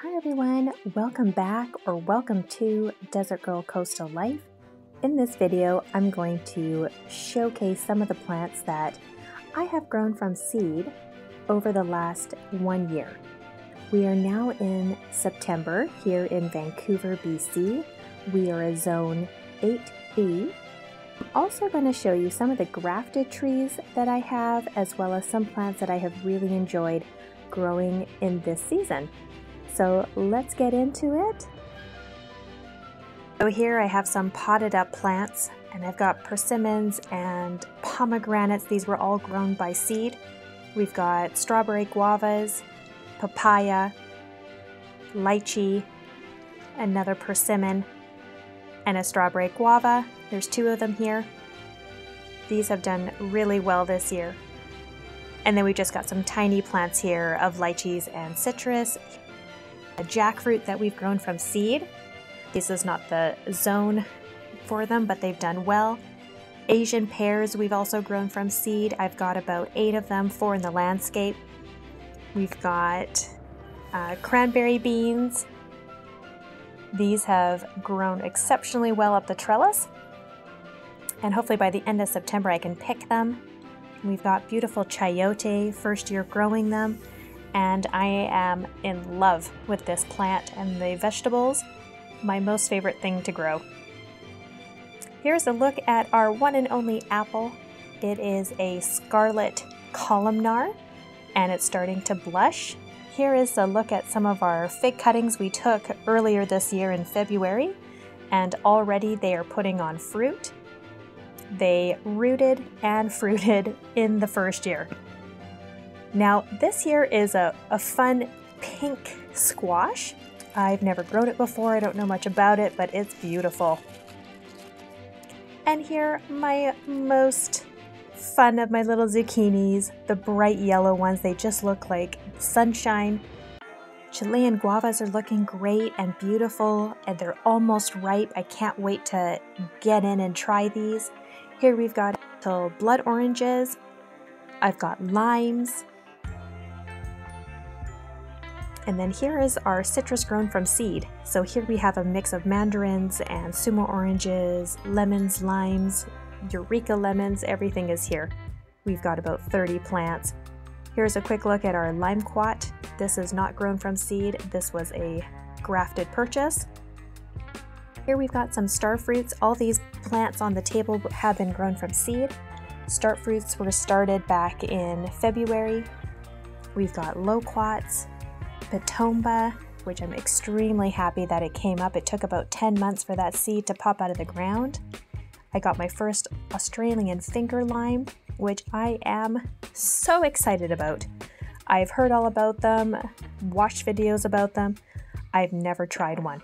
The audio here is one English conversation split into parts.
Hi everyone, welcome back or welcome to Desert Girl Coastal Life. In this video, I'm going to showcase some of the plants that I have grown from seed over the last 1 year. We are now in September here in Vancouver, BC. We are a zone 8B. I'm also going to show you some of the grafted trees that I have, as well as some plants that I have really enjoyed growing in this season. So let's get into it. So here I have some potted up plants, and I've got persimmons and pomegranates. These were all grown by seed. We've got strawberry guavas, papaya, lychee, another persimmon, and a strawberry guava. There's 2 of them here. These have done really well this year. And then we just got some tiny plants here of lychees and citrus. A jackfruit that we've grown from seed. This is not the zone for them, but they've done well. Asian pears we've also grown from seed. I've got about 8 of them, 4 in the landscape. We've got cranberry beans. These have grown exceptionally well up the trellis. And hopefully by the end of September I can pick them. We've got beautiful chayote, first year growing them. And I am in love with this plant and the vegetables, my most favorite thing to grow. Here's a look at our one and only apple. It is a scarlet columnar and it's starting to blush. Here is a look at some of our fig cuttings we took earlier this year in February, and already they are putting on fruit. They rooted and fruited in the first year. Now this here is a fun pink squash. I've never grown it before, I don't know much about it, but it's beautiful. And here my most fun of my little zucchinis, the bright yellow ones. They just look like sunshine. Chilean guavas are looking great and beautiful, and they're almost ripe. I can't wait to get in and try these. Here we've got little blood oranges. I've got limes. And then here is our citrus grown from seed. So here we have a mix of mandarins and sumo oranges, lemons, limes, eureka lemons, everything is here. We've got about 30 plants. Here's a quick look at our limequat. This is not grown from seed. This was a grafted purchase. Here we've got some star fruits. All these plants on the table have been grown from seed. Star fruits were started back in February. We've got loquats, Pitomba, which I'm extremely happy that it came up. It took about 10 months for that seed to pop out of the ground. I got my first Australian finger lime, which I am so excited about. I've heard all about them, watched videos about them. I've never tried one,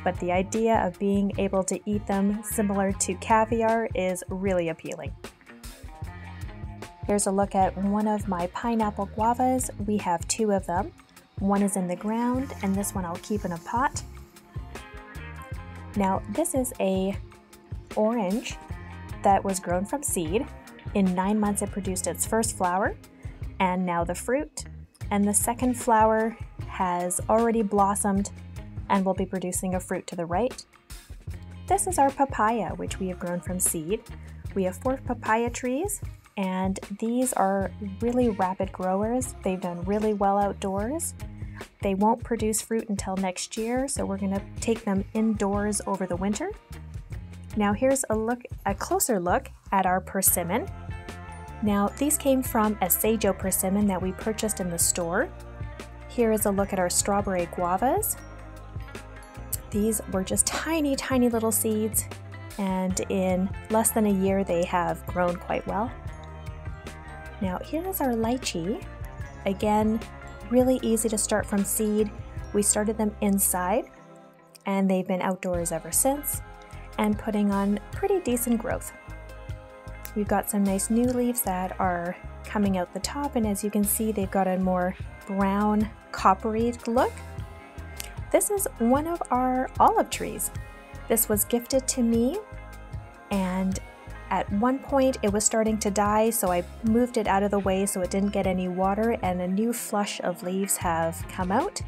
but the idea of being able to eat them similar to caviar is really appealing. Here's a look at one of my pineapple guavas. We have 2 of them. One is in the ground, and this one I'll keep in a pot. Now, this is a orange that was grown from seed. In 9 months, it produced its first flower, and now the fruit. And the second flower has already blossomed and will be producing a fruit to the right. This is our papaya, which we have grown from seed. We have 4 papaya trees, and these are really rapid growers. They've done really well outdoors. They won't produce fruit until next year, so we're going to take them indoors over the winter. Now here's a closer look at our persimmon. Now these came from a Seijo persimmon that we purchased in the store. Here is a look at our strawberry guavas. These were just tiny, tiny little seeds, and in less than a year they have grown quite well. Now here is our lychee. Again, really easy to start from seed. We started them inside, and they've been outdoors ever since, and putting on pretty decent growth. We've got some nice new leaves that are coming out the top, and as you can see, they've got a more brown, coppery look. This is one of our olive trees. This was gifted to me, and at one point it was starting to die, so I moved it out of the way so it didn't get any water, and a new flush of leaves have come out.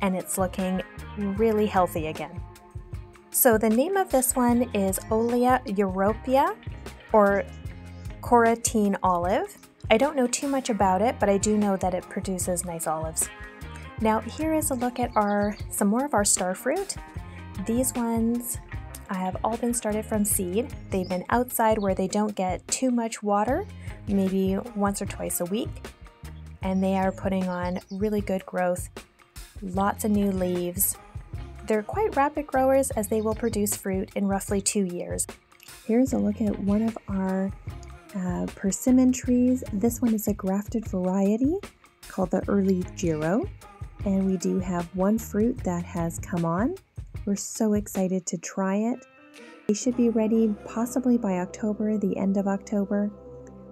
and it's looking really healthy again. So the name of this one is Olea europea, or Coratine olive. I don't know too much about it, but I do know that it produces nice olives. Now here is a look at some more of our star fruit. These ones have all been started from seed. They've been outside where they don't get too much water, maybe once or twice a week, and they are putting on really good growth, lots of new leaves. They're quite rapid growers as they will produce fruit in roughly 2 years. Here's a look at one of our persimmon trees. This one is a grafted variety called the Early Giro, and we do have one fruit that has come on. We're so excited to try it. They should be ready possibly by October, the end of October,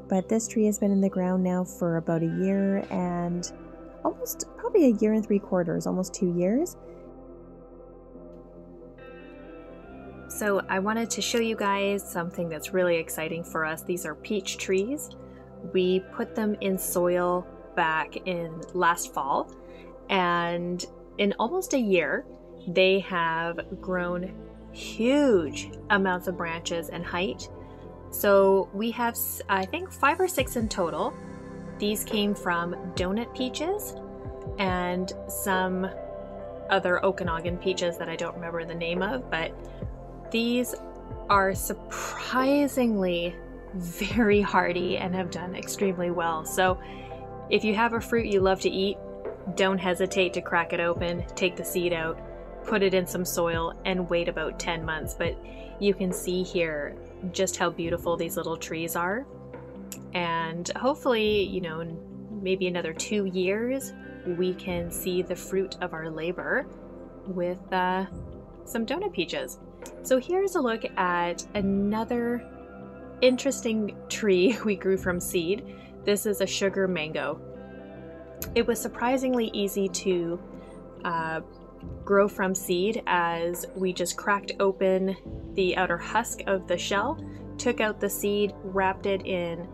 but this tree has been in the ground now for about a year and probably a year and 3/4, almost 2 years. So I wanted to show you guys something that's really exciting for us. These are peach trees. We put them in soil back in last fall, and in almost a year, they have grown huge amounts of branches and height. So we have, I think, 5 or 6 in total. These came from donut peaches and some other Okanagan peaches that I don't remember the name of, but these are surprisingly very hardy and have done extremely well. So if you have a fruit you love to eat, don't hesitate to crack it open, take the seed out, put it in some soil, and wait about 10 months. But you can see here just how beautiful these little trees are. And hopefully, you know, maybe another 2 years, we can see the fruit of our labor with some donut peaches. So here's a look at another interesting tree we grew from seed. This is a sugar mango. It was surprisingly easy to grow from seed, as we just cracked open the outer husk of the shell, took out the seed, wrapped it in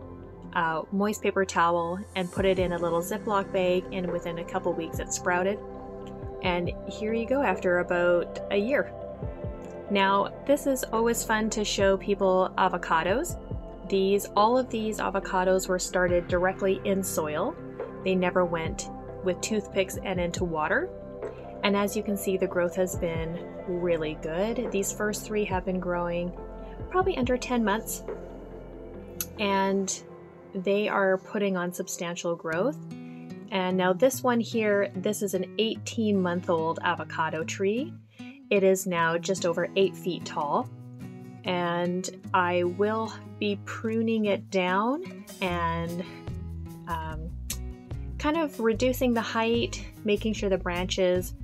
a moist paper towel, and put it in a little Ziploc bag, and within a couple weeks it sprouted. And here you go after about a year. Now, this is always fun to show people avocados. All of these avocados were started directly in soil. They never went with toothpicks and into water. And as you can see, the growth has been really good. These first 3 have been growing probably under 10 months, and they are putting on substantial growth. And now this one here, this is an 18-month-old avocado tree. It is now just over 8 feet tall, and I will be pruning it down and kind of reducing the height, making sure the branches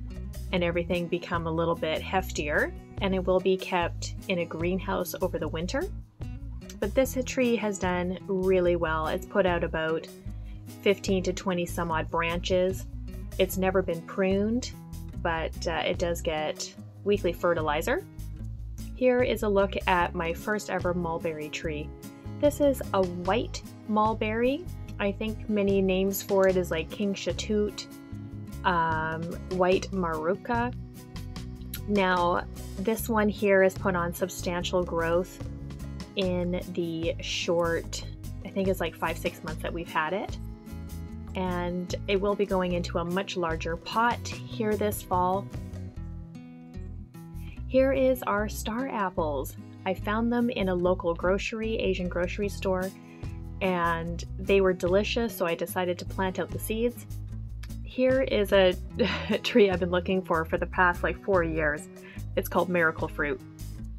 and everything become a little bit heftier, and it will be kept in a greenhouse over the winter. But this tree has done really well. It's put out about 15 to 20 some odd branches. It's never been pruned, but it does get weekly fertilizer. Here is a look at my first ever mulberry tree. This is a white mulberry. I think many names for it is like King Shatut, white maruka. Now this one here has put on substantial growth in the short, I think it's like 5-6 months that we've had it, and it will be going into a much larger pot here this fall. Here is our star apples. I found them in a local Asian grocery store, and they were delicious, so I decided to plant out the seeds. Here is a tree I've been looking for the past like 4 years. It's called miracle fruit.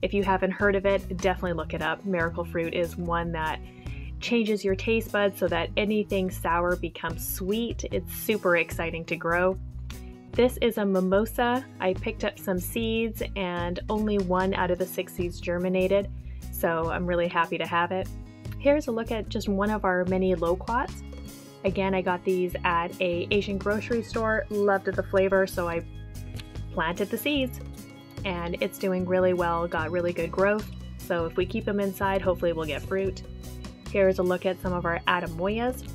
If you haven't heard of it, definitely look it up. Miracle fruit is one that changes your taste buds so that anything sour becomes sweet. It's super exciting to grow. This is a mimosa. I picked up some seeds and only 1 out of the 6 seeds germinated, so I'm really happy to have it. Here's a look at just one of our many loquats. Again, I got these at an Asian grocery store, loved the flavor, so I planted the seeds, and it's doing really well, got really good growth. So if we keep them inside, hopefully we'll get fruit. Here's a look at some of our Adamoyas.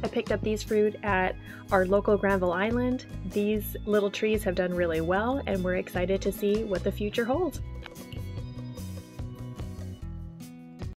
I picked up these fruit at our local Granville Island. These little trees have done really well, and we're excited to see what the future holds.